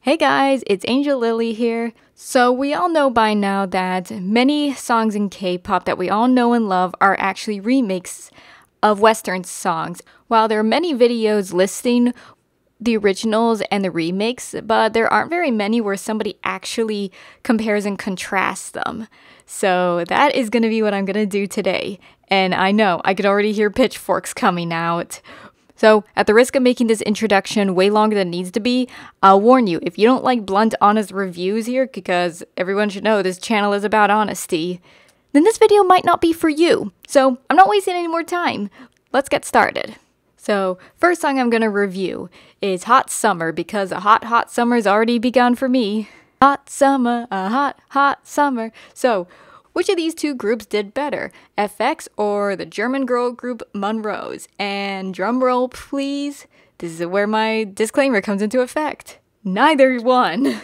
Hey guys, it's Angel Lily here. So we all know by now that many songs in K-pop that we all know and love are actually remakes of Western songs. While there are many videos listing the originals and the remakes, but there aren't very many where somebody actually compares and contrasts them. So that is going to be what I'm going to do today. And I know, I could already hear pitchforks coming out. So, at the risk of making this introduction way longer than it needs to be, I'll warn you, if you don't like blunt, honest reviews here, because everyone should know this channel is about honesty, then this video might not be for you. So, I'm not wasting any more time. Let's get started. So, first song I'm gonna review is Hot Summer, because a hot summer's already begun for me. Hot summer, a hot summer. So, which of these two groups did better, FX or the German girl group Monrose? And drumroll please, this is where my disclaimer comes into effect. Neither won.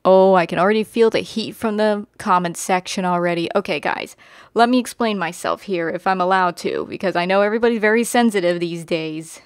Oh, I can already feel the heat from the comments section already. Okay guys, let me explain myself here if I'm allowed to, because I know everybody's very sensitive these days.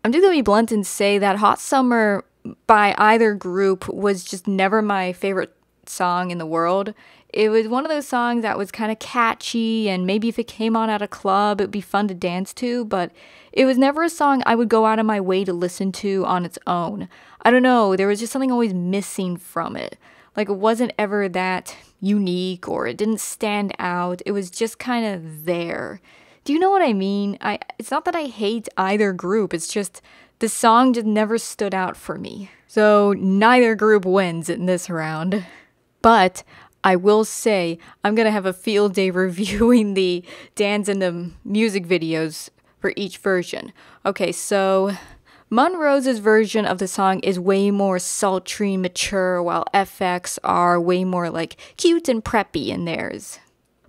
I'm just gonna be blunt and say that Hot Summer by either group was just never my favorite song in the world. It was one of those songs that was kind of catchy, and maybe if it came on at a club, it'd be fun to dance to, but it was never a song I would go out of my way to listen to on its own. I don't know, there was just something always missing from it. Like, it wasn't ever that unique, or it didn't stand out. It was just kind of there. Do you know what I mean? It's not that I hate either group, it's just the song just never stood out for me. So neither group wins in this round. But I will say, I'm going to have a field day reviewing the dance and the music videos for each version. Okay, so Monrose's version of the song is way more sultry, mature, while FX are way more like cute and preppy in theirs.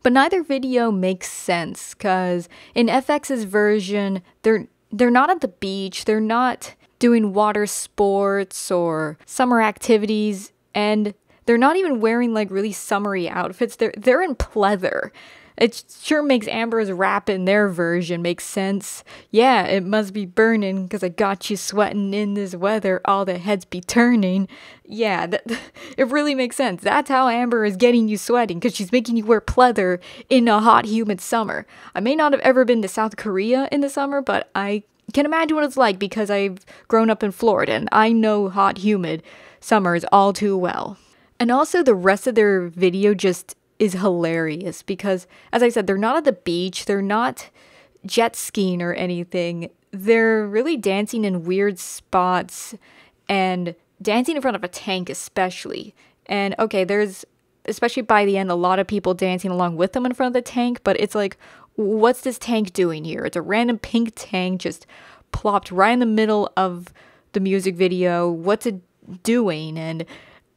But neither video makes sense, because in FX's version, they're not at the beach, they're not doing water sports or summer activities, and they're not even wearing like really summery outfits. They're in pleather. It sure makes Amber's rap in their version make sense. Yeah, it must be burning because I got you sweating in this weather. All the heads be turning. Yeah, it really makes sense. That's how Amber is getting you sweating, because she's making you wear pleather in a hot, humid summer. I may not have ever been to South Korea in the summer, but I can imagine what it's like because I've grown up in Florida and I know hot, humid summers all too well. And also the rest of their video just is hilarious because, as I said, they're not at the beach, they're not jet skiing or anything. They're really dancing in weird spots and dancing in front of a tank especially. And okay, there's, especially by the end, a lot of people dancing along with them in front of the tank, but it's like, what's this tank doing here? It's a random pink tank just plopped right in the middle of the music video. What's it doing? And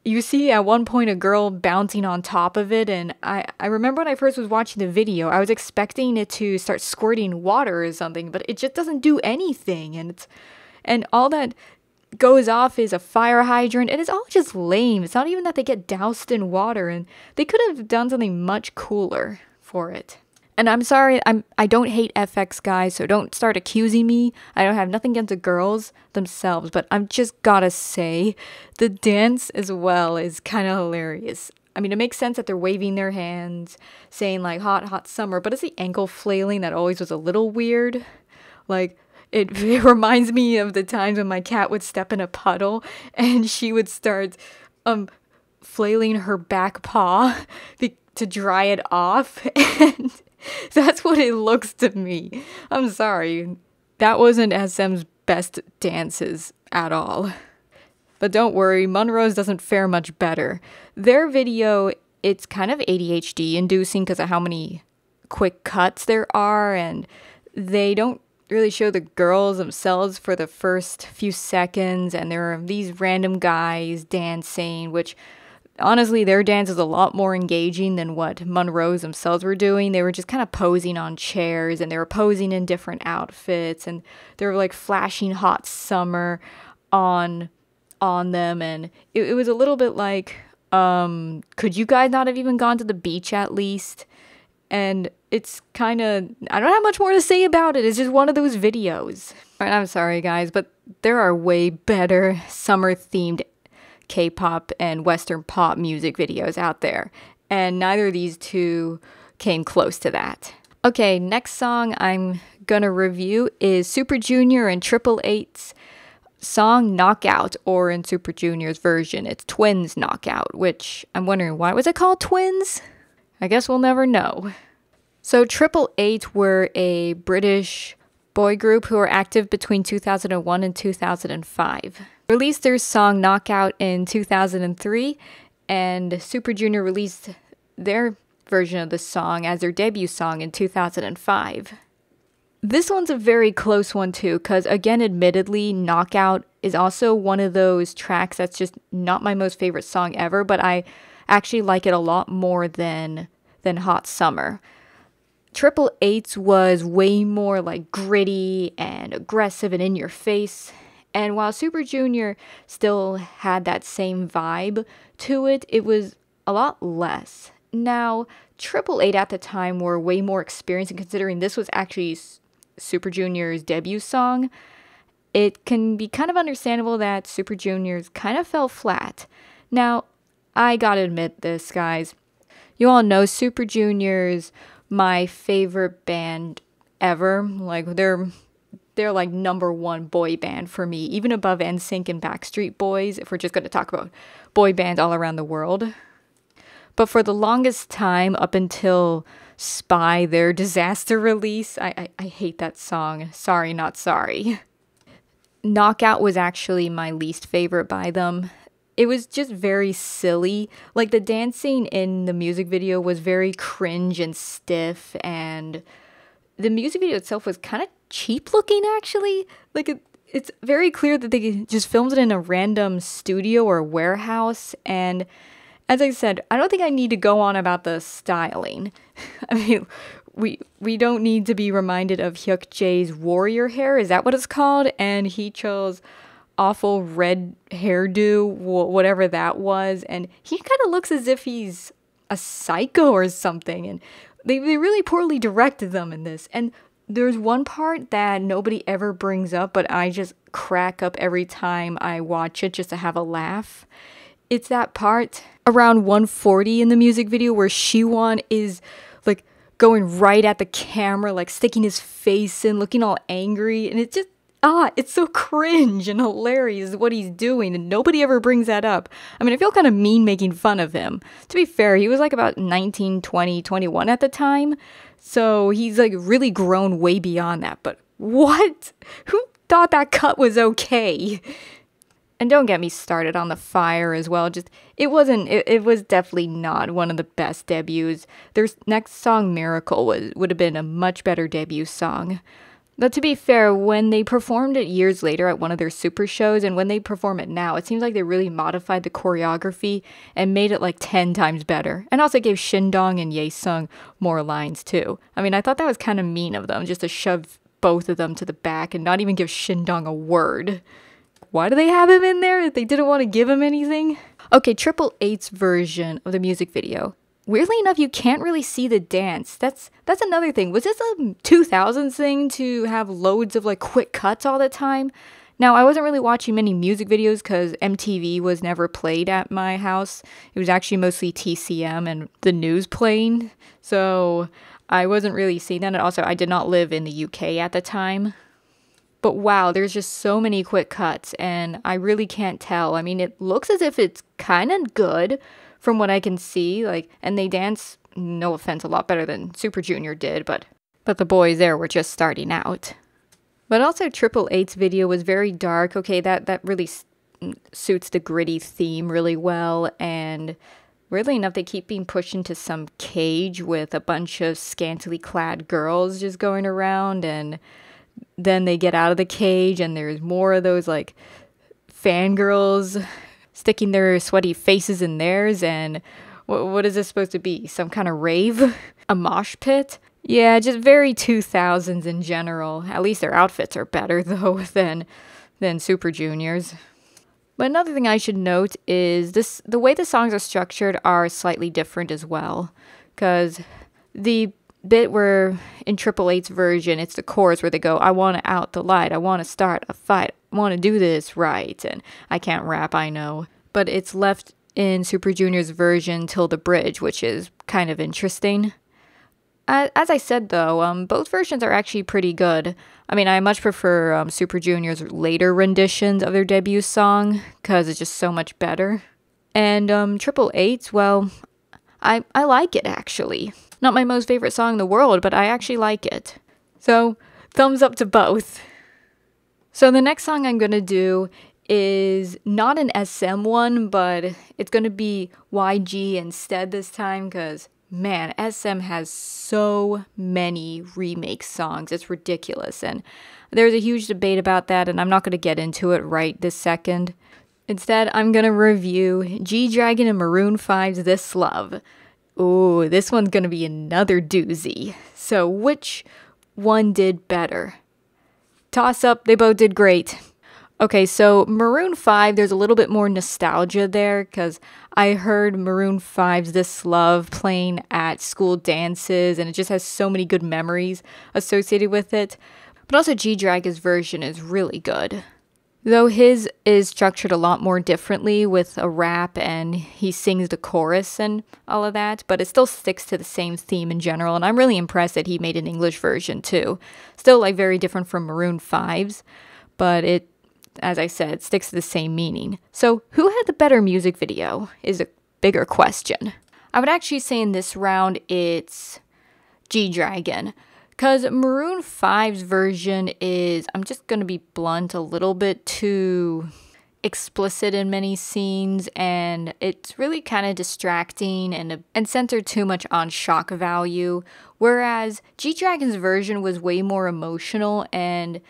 you see at one point a girl bouncing on top of it, and I remember when I first was watching the video, I was expecting it to start squirting water or something, but it just doesn't do anything, and all that goes off is a fire hydrant, and it's all just lame. It's not even that they get doused in water, and they could have done something much cooler for it. And I'm sorry, I don't hate FX guys, so don't start accusing me. I don't have nothing against the girls themselves, but I'm just gotta say, the dance as well is kind of hilarious. I mean, it makes sense that they're waving their hands, saying like hot summer, but it's the ankle flailing that always was a little weird. Like, it reminds me of the times when my cat would step in a puddle and she would start flailing her back paw to dry it off, and that's what it looks to me. I'm sorry. That wasn't SM's best dances at all. But don't worry, Monrose doesn't fare much better. Their video, it's kind of ADHD inducing because of how many quick cuts there are, and they don't really show the girls themselves for the first few seconds, and there are these random guys dancing, which honestly, their dance is a lot more engaging than what Monrose themselves were doing. They were just kind of posing on chairs, and they were posing in different outfits, and they were like flashing hot summer on them, and it was a little bit like, could you guys not have even gone to the beach at least? And it's kind of, I don't have much more to say about it. It's just one of those videos. Alright, I'm sorry guys, but there are way better summer-themed K-pop and Western pop music videos out there, and neither of these two came close to that. Okay, next song I'm gonna review is Super Junior and Triple Eight's song Knockout, or in Super Junior's version, it's Twins Knockout, which I'm wondering, why was it called Twins? I guess we'll never know. So Triple Eight were a British boy group who were active between 2001 and 2005. Released their song Knockout in 2003, and Super Junior released their version of the song as their debut song in 2005. This one's a very close one too, because again, admittedly, Knockout is also one of those tracks that's just not my most favorite song ever, but I actually like it a lot more than Hot Summer. Triple Eight's was way more like gritty and aggressive and in your face, and while Super Junior still had that same vibe to it, it was a lot less. Now, Triple Eight at the time were way more experienced, and considering this was actually Super Junior's debut song, it can be kind of understandable that Super Junior's kind of fell flat. Now, I gotta admit this, guys. You all know Super Junior's my favorite band ever. Like, they're like number one boy band for me, even above NSYNC and Backstreet Boys, if we're just gonna talk about boy bands all around the world. But for the longest time, up until Spy, their disaster release, I hate that song. Sorry, not sorry. Knockout was actually my least favorite by them. It was just very silly. Like, the dancing in the music video was very cringe and stiff, and the music video itself was kind of cheap looking, actually. Like, it's very clear that they just filmed it in a random studio or warehouse, and as I said, I don't think I need to go on about the styling. I mean, we don't need to be reminded of Hyuk Jae's warrior hair, is that what it's called? And Heechul's awful red hairdo, whatever that was, and he kind of looks as if he's a psycho or something, and they really poorly directed them in this. And there's one part that nobody ever brings up, but I just crack up every time I watch it just to have a laugh. It's that part around 140 in the music video where Siwon is like going right at the camera, like sticking his face in, looking all angry, and it just it's so cringe and hilarious what he's doing, and nobody ever brings that up. I mean, I feel kind of mean making fun of him. To be fair, he was like about 19, 20, 21 at the time, so he's like really grown way beyond that. But what? Who thought that cut was okay? And don't get me started on the fire as well. Just, it was definitely not one of the best debuts. Their next song, Miracle, would have been a much better debut song. But to be fair, when they performed it years later at one of their super shows, and when they perform it now, it seems like they really modified the choreography and made it like 10 times better. And also gave Shindong and Yaesung more lines too. I mean, I thought that was kind of mean of them, just to shove both of them to the back and not even give Shindong a word. Why do they have him in there if they didn't want to give him anything? Okay, Triple Eight's version of the music video. Weirdly enough, you can't really see the dance. That's another thing. Was this a 2000s thing to have loads of like quick cuts all the time? Now, I wasn't really watching many music videos because MTV was never played at my house. It was actually mostly TCM and the news playing. So I wasn't really seeing that. And also, I did not live in the UK at the time. But wow, there's just so many quick cuts, and I really can't tell. I mean, it looks as if it's kind of good from what I can see, like, and they dance, no offense, a lot better than Super Junior did, but the boys there were just starting out. But also Triple Eight's video was very dark. Okay, that really suits the gritty theme really well, and weirdly enough, they keep being pushed into some cage with a bunch of scantily clad girls just going around, and then they get out of the cage and there's more of those like fangirls sticking their sweaty faces in theirs. And what is this supposed to be? Some kind of rave? A mosh pit? Yeah, just very 2000s in general. At least their outfits are better though than Super Junior's. But another thing I should note is the way the songs are structured are slightly different as well. Because the bit where in Triple Eight's version, it's the chorus where they go, I want to out the light, I want to start a fight, I want to do this right, and I can't rap, I know. but it's left in Super Junior's version till the bridge, which is kind of interesting. As I said though, both versions are actually pretty good. I mean, I much prefer Super Junior's later renditions of their debut song because it's just so much better. And Triple Eight, well, I like it actually. Not my most favorite song in the world, but I actually like it. So, thumbs up to both. So the next song I'm gonna do is not an SM one, but it's gonna be YG instead this time because, man, SM has so many remake songs. It's ridiculous. And there's a huge debate about that, and I'm not gonna get into it right this second. Instead, I'm gonna review G-Dragon and Maroon 5's This Love. Ooh, this one's gonna be another doozy. So which one did better? Toss up, they both did great. Okay, so Maroon 5, there's a little bit more nostalgia there because I heard Maroon 5's This Love playing at school dances and it just has so many good memories associated with it. But also G-Dragon's version is really good. Though his is structured a lot more differently with a rap and he sings the chorus and all of that, but it still sticks to the same theme in general, and I'm really impressed that he made an English version too. Still like very different from Maroon 5's, but it, as I said, sticks to the same meaning. So who had the better music video is a bigger question. I would actually say in this round it's G-Dragon. Because Maroon 5's version is, I'm just going to be blunt, a little bit too explicit in many scenes, and it's really kind of distracting and centered too much on shock value, whereas G-Dragon's version was way more emotional and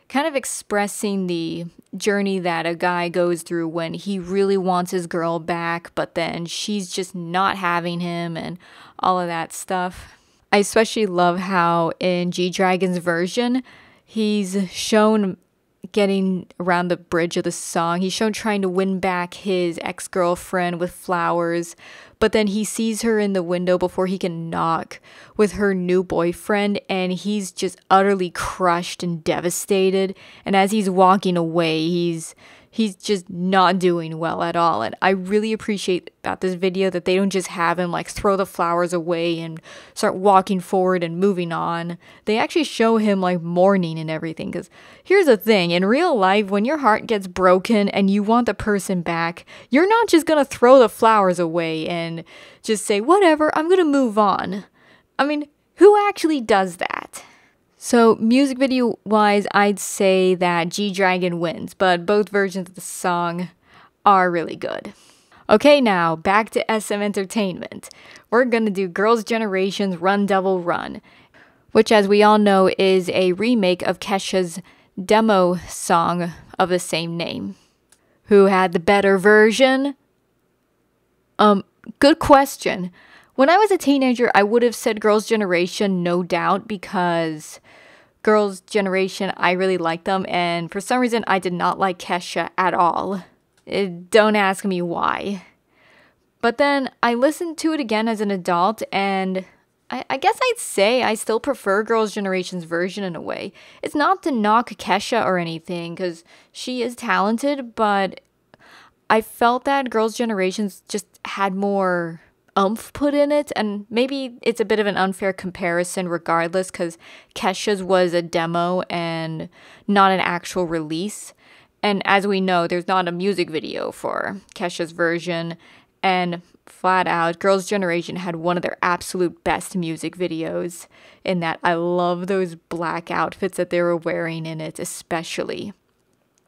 kind of expressing the journey that a guy goes through when he really wants his girl back, but then she's just not having him and all of that stuff. I especially love how in G-Dragon's version, he's shown getting around the bridge of the song. He's shown trying to win back his ex-girlfriend with flowers, but then he sees her in the window before he can knock with her new boyfriend, and he's just utterly crushed and devastated. And as he's walking away, he's just not doing well at all. And I really appreciate about this video that they don't just have him like throw the flowers away and start walking forward and moving on. They actually show him like mourning and everything. Because here's the thing, in real life, when your heart gets broken and you want the person back, you're not just gonna throw the flowers away and just say, whatever, I'm gonna move on. I mean, who actually does that? So music video wise, I'd say that G-Dragon wins, but both versions of the song are really good. Okay, now back to SM Entertainment. We're gonna do Girls' Generation's Run Devil Run, which as we all know is a remake of Kesha's demo song of the same name. Who had the better version? Good question. When I was a teenager, I would have said Girls' Generation, no doubt, because Girls' Generation, I really liked them, and for some reason, I did not like Kesha at all. Don't ask me why. But then I listened to it again as an adult, and I guess I'd say I still prefer Girls' Generation's version in a way. It's not to knock Kesha or anything, because she is talented, but I felt that Girls' Generation's just had more oomph put in it, and maybe it's a bit of an unfair comparison regardless because Kesha's was a demo and not an actual release, and as we know, there's not a music video for Kesha's version, and flat out, Girls' Generation had one of their absolute best music videos in that I love those black outfits that they were wearing in it especially.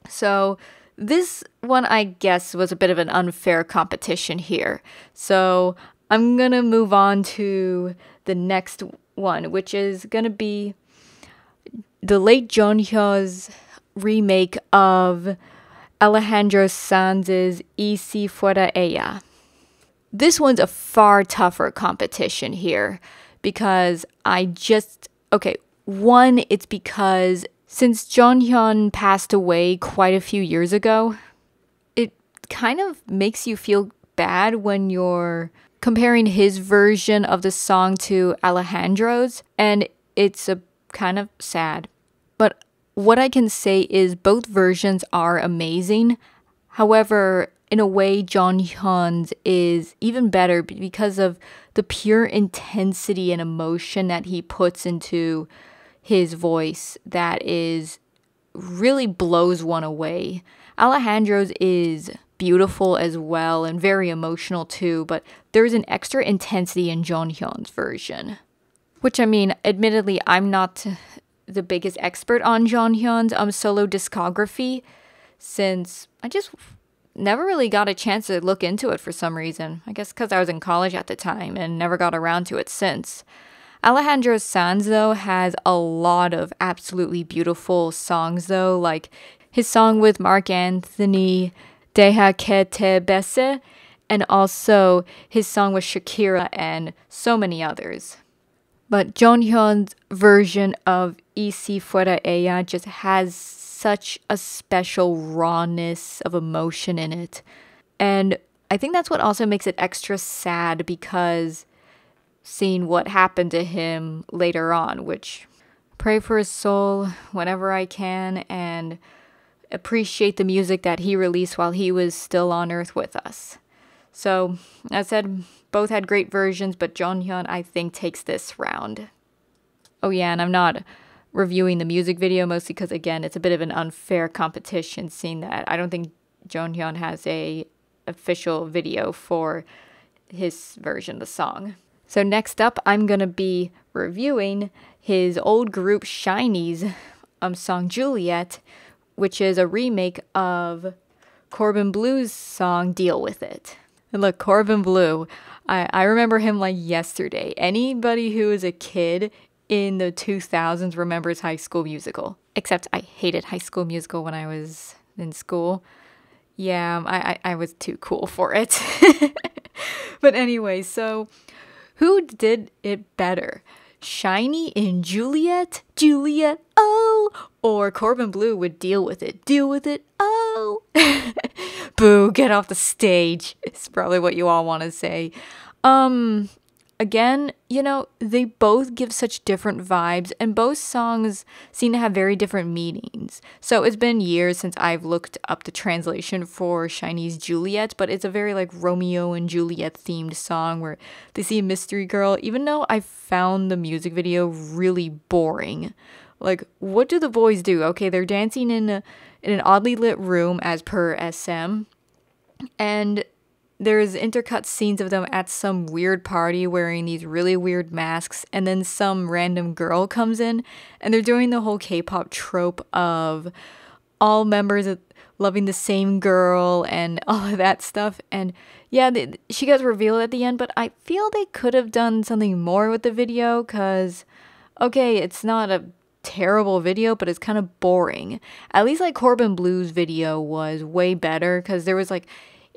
So this one, I guess, was a bit of an unfair competition here. So I'm gonna move on to the next one, which is gonna be the late Jeonhyo's remake of Alejandro Sanz's Y Si Fuera Ella. This one's a far tougher competition here because one, it's because since Jeonhyun passed away quite a few years ago, it kind of makes you feel bad when you're comparing his version of the song to Alejandro's, and it's a kind of sad. But what I can say is both versions are amazing. However, in a way, Jonghyun's is even better because of the pure intensity and emotion that he puts into his voice that is really blows one away. Alejandro's is beautiful as well and very emotional too, but there's an extra intensity in Jonghyun's version. Which, I mean, admittedly, I'm not the biggest expert on Jonghyun's solo discography, since I just never really got a chance to look into it for some reason. I guess because I was in college at the time and never got around to it since. Alejandro Sanz, though, has a lot of absolutely beautiful songs, though, like his song with Mark Anthony, Deja que te bese, and also his song with Shakira and so many others. But Jonghyun's version of Y Si Fuera Ella just has such a special rawness of emotion in it. And I think that's what also makes it extra sad, because seeing what happened to him later on, which pray for his soul whenever I can and appreciate the music that he released while he was still on earth with us. So, as I said, both had great versions, but Jonghyun, I think, takes this round. Oh yeah, and I'm not reviewing the music video, mostly because, again, it's a bit of an unfair competition, seeing that I don't think Jonghyun has a official video for his version of the song. So next up, I'm going to be reviewing his old group SHINee's song Juliet, which is a remake of Corbin Blue's song Deal With It. And look, Corbin Blue, I remember him like yesterday. Anybody who is a kid in the 2000s remembers High School Musical. Except I hated High School Musical when I was in school. Yeah, I was too cool for it. But anyway, so who did it better? SHINee in Juliet? Juliet, oh! Or Corbin Blue would Deal With It? Deal With It, oh! Boo, get off the stage. It's probably what you all want to say. Again, you know, they both give such different vibes, and both songs seem to have very different meanings. So it's been years since I've looked up the translation for SHINee's Juliet, but it's a very like Romeo and Juliet themed song where they see a mystery girl, even though I found the music video really boring. Like, what do the boys do? Okay, they're dancing in an oddly lit room as per SM, and there's intercut scenes of them at some weird party wearing these really weird masks, and then some random girl comes in, and they're doing the whole K-pop trope of all members loving the same girl and all of that stuff. And yeah, she gets revealed at the end, but I feel they could have done something more with the video, because, okay, it's not a terrible video, but it's kind of boring. At least like Corbin Blue's video was way better, because there was like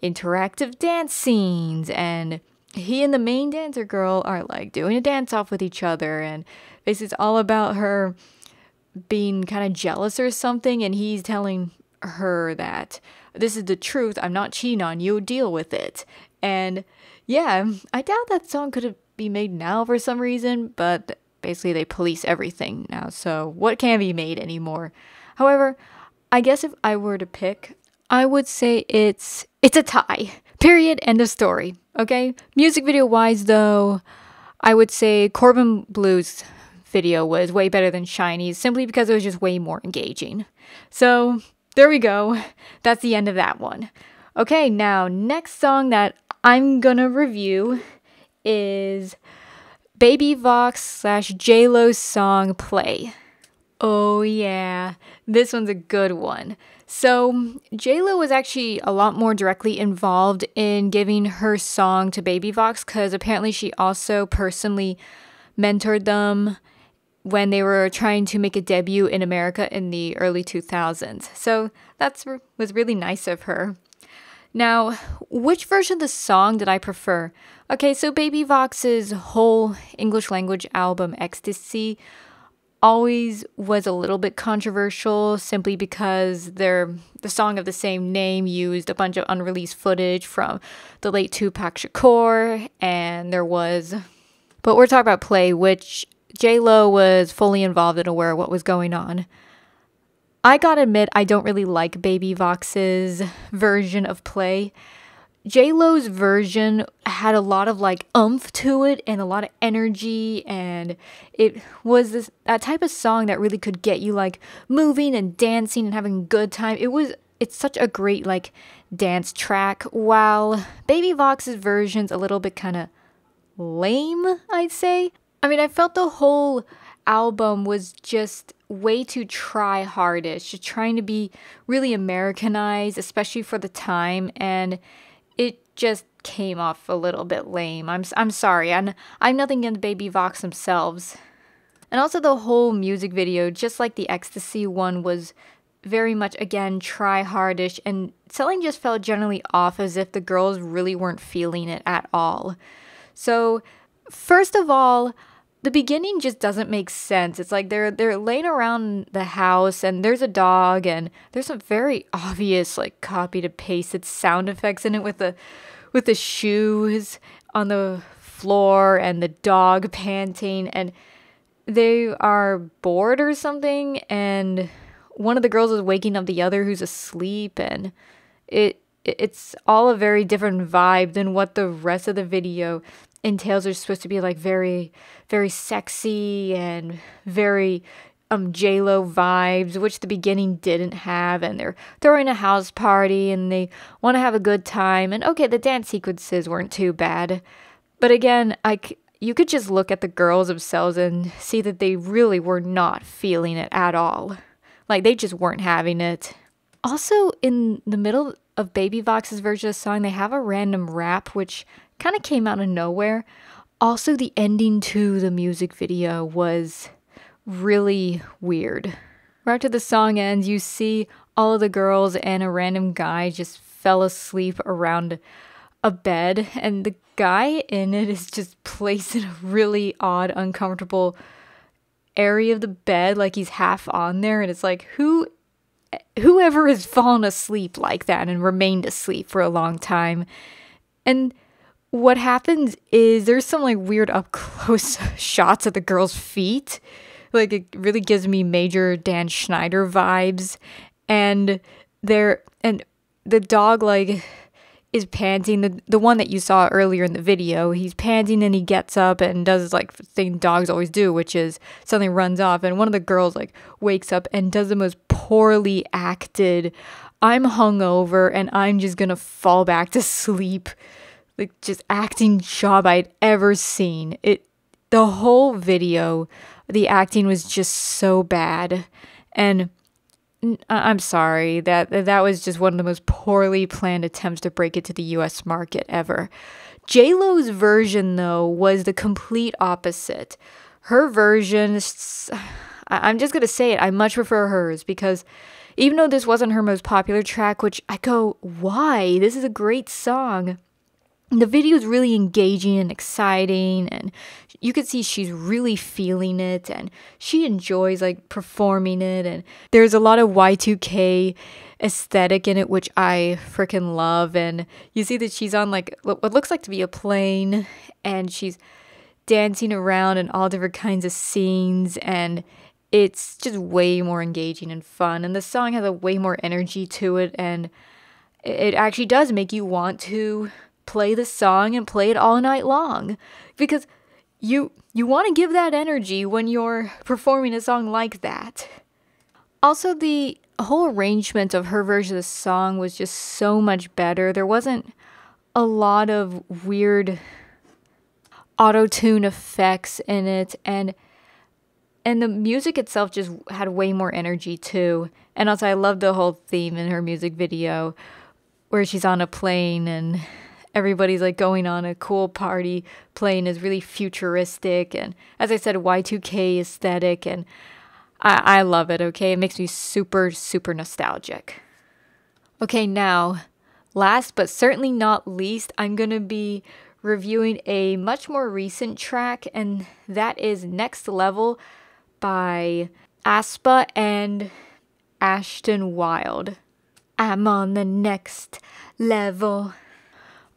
interactive dance scenes, and he and the main dancer girl are like doing a dance off with each other, and basically it's all about her being kind of jealous or something, and he's telling her that this is the truth, I'm not cheating on you, deal with it. And yeah, I doubt that song could be made now for some reason, but basically they police everything now, so what can be made anymore? However, I guess if I were to pick, I would say it's a tie. Period. End of story. Okay? Music video wise though, I would say Corbin Blue's video was way better than SHINee's, simply because it was just way more engaging. So there we go. That's the end of that one. Okay, now next song that I'm gonna review is Baby Vox / J-Lo's song Play. Oh yeah, this one's a good one. So J-Lo was actually a lot more directly involved in giving her song to Baby Vox, because apparently she also personally mentored them when they were trying to make a debut in America in the early 2000s. So that was really nice of her. Now, which version of the song did I prefer? Okay, so Baby Vox's whole English language album, Ecstasy, always was a little bit controversial, simply because the song of the same name used a bunch of unreleased footage from the late Tupac Shakur, and but we're talking about Play, which J-Lo was fully involved and aware of what was going on. I gotta admit, I don't really like Baby Vox's version of Play. J-Lo's version had a lot of like oomph to it and a lot of energy, and it was that type of song that really could get you like moving and dancing and having a good time. It's such a great like dance track, while Baby Vox's version's a little bit kind of lame, I'd say. I mean, I felt the whole album was just way too try-hardish, just trying to be really Americanized, especially for the time, and it just came off a little bit lame. I'm sorry. I'm nothing against Baby Vox themselves. And also the whole music video, just like the Ecstasy one, was very much, again, try-hardish, and selling just felt generally off as if the girls really weren't feeling it at all. So, first of all, the beginning just doesn't make sense. It's like they're laying around the house and there's a dog and there's some very obvious like copied and pasted sound effects in it with the shoes on the floor and the dog panting, and they are bored or something, and one of the girls is waking up the other who's asleep, and it's all a very different vibe than what the rest of the video entails. Are supposed to be like very, very sexy and very J-Lo vibes, which the beginning didn't have, and they're throwing a house party and they want to have a good time, and okay, the dance sequences weren't too bad, but again, you could just look at the girls themselves and see that they really were not feeling it at all. Like, they just weren't having it. Also, in the middle of Baby Vox's version of the song, they have a random rap, which kind of came out of nowhere. Also, the ending to the music video was really weird. Right after the song ends, you see all of the girls and a random guy just fell asleep around a bed, and the guy in it is just placed in a really odd, uncomfortable area of the bed, like he's half on there, and it's like, whoever has fallen asleep like that and remained asleep for a long time. And what happens is there's some like weird up close shots of the girl's feet. Like, it really gives me major Dan Schneider vibes. And the dog like is panting. The one that you saw earlier in the video, he's panting and he gets up and does like the thing dogs always do, which is something runs off. And one of the girls like wakes up and does the most poorly acted, I'm hungover and I'm just gonna fall back to sleep, like, just acting job I'd ever seen. The whole video, the acting was just so bad, and I'm sorry, that was just one of the most poorly planned attempts to break it to the US market ever. J-Lo's version, though, was the complete opposite. Her version, I'm just gonna say it, I much prefer hers, because even though this wasn't her most popular track, which I go, why? This is a great song. The video is really engaging and exciting, and you could see she's really feeling it, and she enjoys like performing it, and there's a lot of Y2K aesthetic in it, which I freaking love. And you see that she's on like what looks like to be a plane, and she's dancing around in all different kinds of scenes, and it's just way more engaging and fun, and the song has a way more energy to it, and it actually does make you want to play the song and play it all night long, because you want to give that energy when you're performing a song like that. Also, the whole arrangement of her version of the song was just so much better. There wasn't a lot of weird auto-tune effects in it, and the music itself just had way more energy too. And also, I love the whole theme in her music video where she's on a plane and everybody's like going on a cool party. Plane is really futuristic, and as I said, Y2K aesthetic, and I love it, okay? It makes me super, super nostalgic. Okay, now, last but certainly not least, I'm gonna be reviewing a much more recent track, and that is Next Level by aespa and Ashton Wild. I'm on the next level.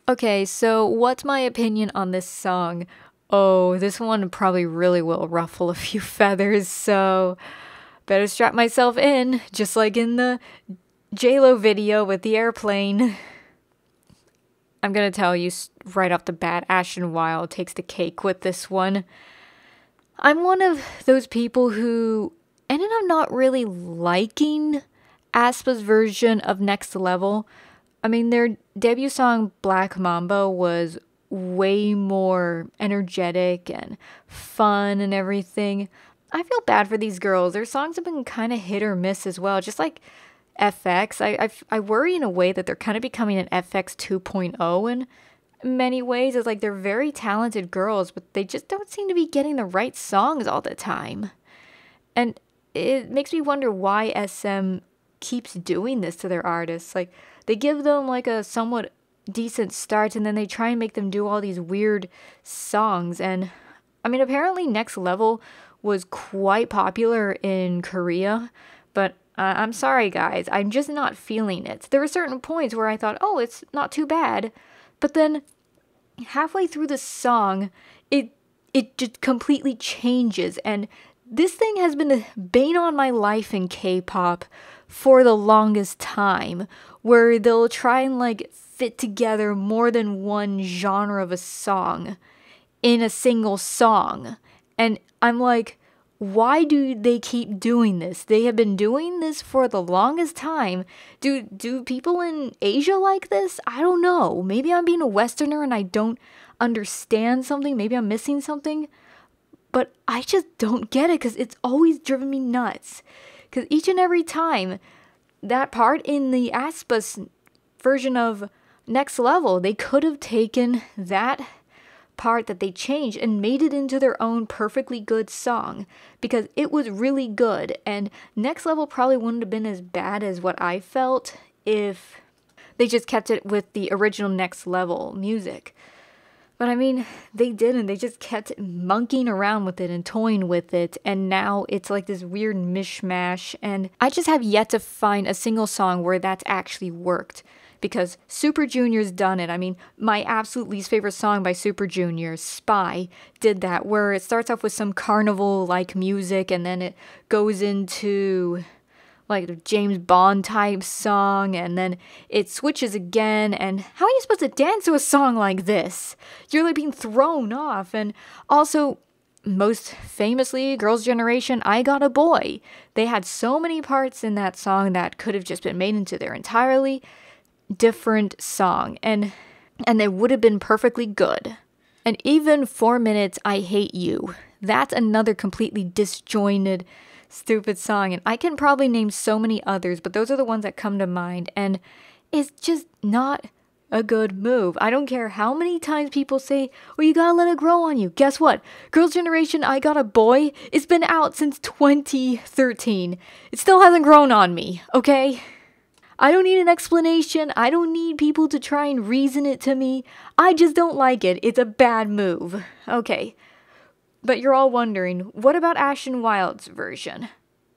Okay, so what's my opinion on this song? Oh, this one probably really will ruffle a few feathers, so Better strap myself in, just like in the JLo video with the airplane. I'm gonna tell you right off the bat, Ashton Wild takes the cake with this one. I'm one of those people who ended up not really liking aespa's version of Next Level. I mean, their debut song, Black Mambo, was way more energetic and fun and everything. I feel bad for these girls. Their songs have been kind of hit or miss as well. Just like FX, I worry in a way that they're kind of becoming an FX 2.0 in many ways. It's like they're very talented girls, but they just don't seem to be getting the right songs all the time. And it makes me wonder why SM keeps doing this to their artists. Like, they give them like a somewhat decent start and then they try and make them do all these weird songs. And I mean, apparently Next Level was quite popular in Korea, but I'm sorry guys, I'm just not feeling it. There were certain points where I thought, oh, it's not too bad, but then halfway through the song, it just completely changes. And this thing has been a bane on my life in K-pop for the longest time, where they'll try and like fit together more than one genre of a song in a single song. And I'm like, why do they keep doing this? They have been doing this for the longest time. Do people in Asia like this? I don't know. Maybe I'm being a Westerner and I don't understand something. Maybe I'm missing something. But I just don't get it because it's always driven me nuts. Because each and every time, that part in the aespa's version of Next Level, they could have taken that part that they changed and made it into their own perfectly good song, because it was really good. And Next Level probably wouldn't have been as bad as what I felt if they just kept it with the original Next Level music. But I mean, they didn't. They just kept monkeying around with it and toying with it, and now it's like this weird mishmash, and I just have yet to find a single song where that's actually worked. Because Super Junior's done it. I mean, my absolute least favorite song by Super Junior, Spy, did that, where it starts off with some carnival-like music and then it goes into like a James Bond type song, and then it switches again. And how are you supposed to dance to a song like this? You're like being thrown off. And also, most famously, Girls' Generation, I Got a Boy. They had so many parts in that song that could have just been made into their entirely different song, and they would have been perfectly good. And even 4 Minutes, I Hate You, that's another completely disjointed, stupid song, and I can probably name so many others, but those are the ones that come to mind, and it's just not a good move. I don't care how many times people say, well, you gotta let it grow on you. Guess what? Girls' Generation, I Got a Boy, it's been out since 2013. It still hasn't grown on me, okay? I don't need an explanation. I don't need people to try and reason it to me. I just don't like it. It's a bad move. Okay. But you're all wondering, what about Ashton Wild's version?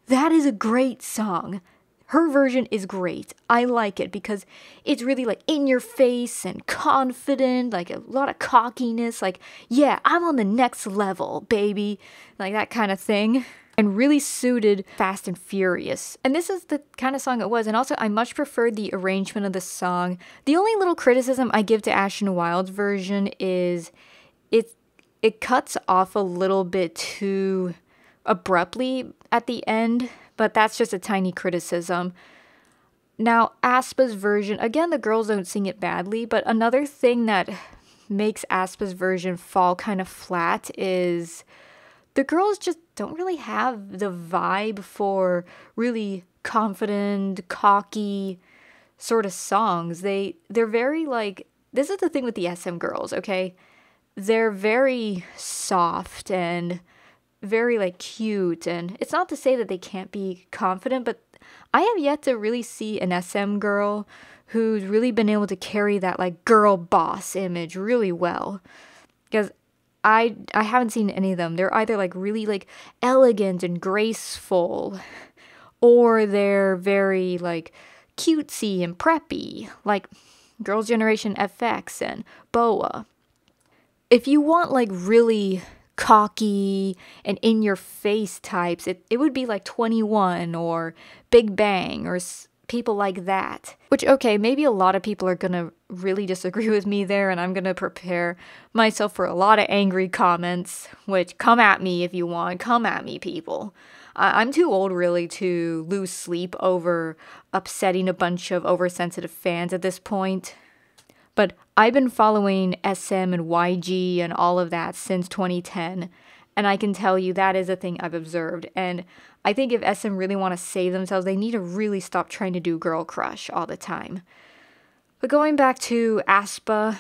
That is a great song. Her version is great. I like it because it's really like in your face and confident, like a lot of cockiness, like, yeah, I'm on the next level, baby. Like that kind of thing. And really suited Fast and Furious. And this is the kind of song it was. And also, I much preferred the arrangement of the song. The only little criticism I give to Ashton Wild's version is it cuts off a little bit too abruptly at the end, but that's just a tiny criticism. Now, aespa's version, again, the girls don't sing it badly, but another thing that makes aespa's version fall kind of flat is the girls just don't really have the vibe for really confident, cocky sort of songs. They're very like, this is the thing with the SM girls, okay? They're very soft and very like cute, and it's not to say that they can't be confident, but I have yet to really see an SM girl who's really been able to carry that like girl boss image really well. Because I haven't seen any of them. They're either like really like elegant and graceful, or they're very like cutesy and preppy, like Girls' Generation FX and BoA. If you want like really cocky and in your face types, it would be like 21 or Big Bang or people like that. Which, okay, maybe a lot of people are gonna really disagree with me there, and I'm gonna prepare myself for a lot of angry comments, which come at me if you want. Come at me, people. I'm too old really to lose sleep over upsetting a bunch of oversensitive fans at this point. But I've been following SM and YG and all of that since 2010, and I can tell you that is a thing I've observed. And I think if SM really want to save themselves, they need to really stop trying to do Girl Crush all the time. But going back to aespa,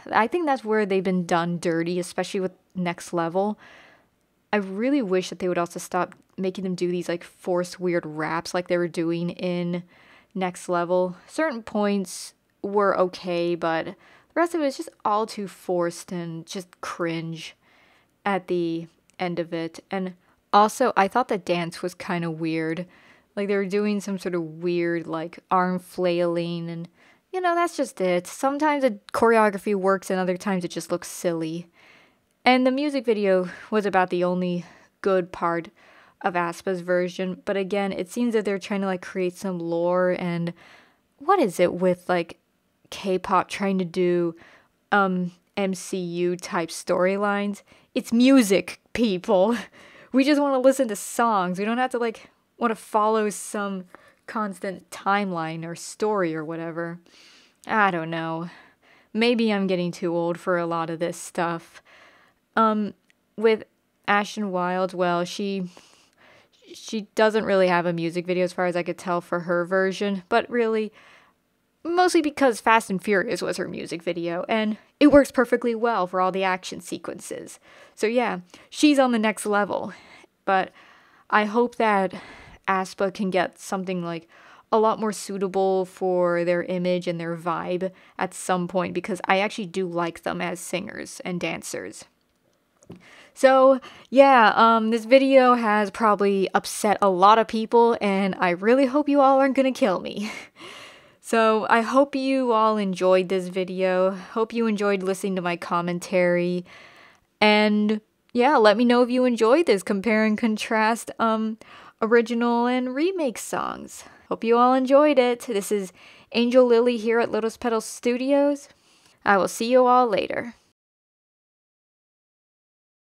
I think that's where they've been done dirty, especially with Next Level. I really wish that they would also stop making them do these like forced weird raps like they were doing in Next Level. Certain points were okay, but the rest of it is just all too forced and just cringe at the end of it. And also, I thought the dance was kind of weird. Like they were doing some sort of weird like arm flailing, and that's just it. Sometimes the choreography works and other times it just looks silly. And the music video was about the only good part of aespa's version, but again, it seems that they're trying to like create some lore. And what is it with like K-pop trying to do MCU type storylines? It's music, people. We just want to listen to songs. We don't have to like want to follow some constant timeline or story or whatever. I don't know. Maybe I'm getting too old for a lot of this stuff. With Ashen Wild, well, she doesn't really have a music video as far as I could tell for her version, but really mostly because Fast and Furious was her music video, and it works perfectly well for all the action sequences. So yeah, she's on the next level. But I hope that aespa can get something like a lot more suitable for their image and their vibe at some point, because I actually do like them as singers and dancers. So yeah, this video has probably upset a lot of people, and I really hope you all aren't gonna kill me. So I hope you all enjoyed this video. Hope you enjoyed listening to my commentary. And yeah, let me know if you enjoyed this compare and contrast original and remake songs. Hope you all enjoyed it. This is Angel Lily here at Lotus Petal Studios. I will see you all later.